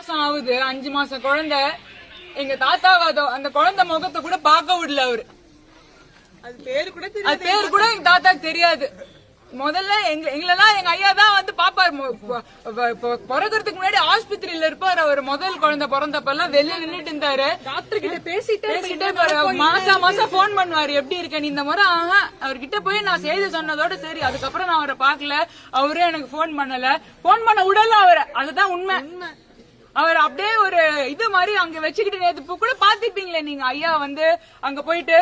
மாசம் ஆகுது, 5 மாசம் குழந்தை. எங்க தாத்தா அந்த குழந்தை முகத்தை கூட பார்க்க விடல அவரு. அது பேரு கூட எங்க தாத்தாக்கு தெரியாது. முதல்ல எங்களெல்லாம் எங்க ஐயா தான் வந்து பாப்பாரு. பிறக்கிறதுக்கு முன்னாடி ஆஸ்பத்திரியில இருப்பாரு. அவர் முதல் குழந்தை பிறந்தப்ப எல்லாம் வெளியே நின்றுட்டு இருந்தாரு. டாக்டர் கிட்ட பேசிட்டே மாசம் போன் பண்ணுவாரு, எப்படி இருக்க நீ இந்த முறை. அவர்கிட்ட போய் நான் செய்தி சொன்னதோட சரி. அதுக்கப்புறம் நான் அவரை பாக்கல. அவரே எனக்கு போன் பண்ணல, போன் பண்ண விடல அவரை. அதுதான் உண்மை. அவர் அப்படியே ஒரு இது மாதிரி அங்க வச்சுக்கிட்டு நேத்து கூட பாத்துப்பீங்களே நீங்க. ஐயா வந்து அங்க போயிட்டு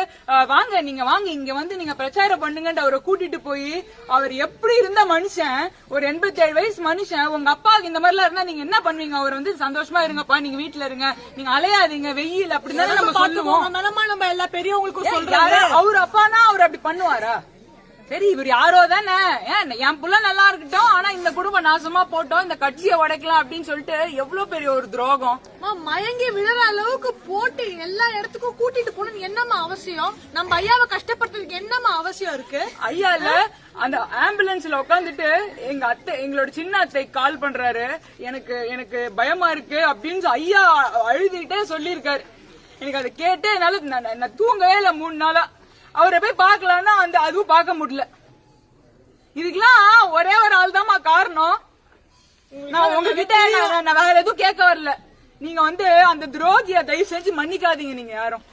வாங்க நீங்க வாங்க இங்க வந்து நீங்க பிரச்சாரம் பண்ணுங்கன்னு அவரை கூட்டிட்டு போய், அவர் எப்படி இருந்த மனுஷன், ஒரு 87 வயசு மனுஷன். உங்க அப்பாவுக்கு இந்த மாதிரி எல்லாம் இருந்தா நீங்க என்ன பண்ணுவீங்க? அவர் வந்து சந்தோஷமா இருங்கப்பா, நீங்க வீட்டுல இருங்க, நீங்க அலையாதீங்க வெயில் அப்படின்னு நம்ம சொல்லுவோம். நம்ம எல்லா பெரியவங்களுக்கும் சொல்றாரு. அவர் அப்பானா அவர் அப்படி பண்ணுவாரா? சரி, இவர் யாரோ தானே, என் புள்ள நல்லா இருக்கட்டும், ஆனா இந்த குடும்பம் நாசமா போட்டோம், இந்த கட்சியை உடைக்கலாம் அப்படின்னு சொல்லிட்டு எவ்வளவு பெரிய ஒரு துரோகம். மயங்கி விழற அளவுக்கு போட்டு எல்லா இடத்துக்கும் கூட்டிட்டு போகணும் என்னமா அவசியம்? நம்ம ஐயாவை கஷ்டப்படுறதுக்கு என்னமா அவசியம் இருக்கு? ஐயா இல்ல, அந்த ஆம்புலன்ஸ்ல உட்காந்துட்டு எங்களோட சின்ன அத்தை கால் பண்றாரு, எனக்கு பயமா இருக்கு அப்படின்னு ஐயா அழுதுகிட்டே சொல்லிருக்காரு. எனக்கு அதை கேட்டு என்னால நான் தூங்கவே இல்ல 3 நாளா. அவரை போய் பாக்கலாம்னா அதுவும் பார்க்க முடியல. இதுக்கெல்லாம் ஒரே ஒரு ஆள் தான் காரணம். நான் உங்ககிட்ட நான் வேற எதுவும் கேட்க வரல. நீங்க வந்து அந்த துரோகிய தயவு செஞ்சு மன்னிக்காதீங்க. நீங்க யாரும்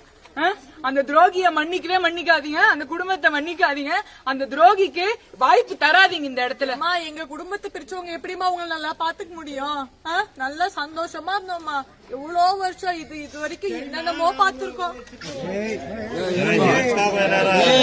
அந்த துரோகிய மன்னிக்காதீங்க. அந்த குடும்பத்தை மன்னிக்காதீங்க. அந்த துரோகிக்கு வாய்ப்பு தராதீங்க இந்த இடத்துல. எங்க குடும்பத்தை பிரிச்சவங்க எப்படிமா உங்களை நல்லா பாத்துக்க முடியும்? நல்லா சந்தோஷமா இருந்தோம்மா. எவ்வளவு வருஷம் இது வரைக்கும் என்னென்னமோ பாத்துருக்கோம்.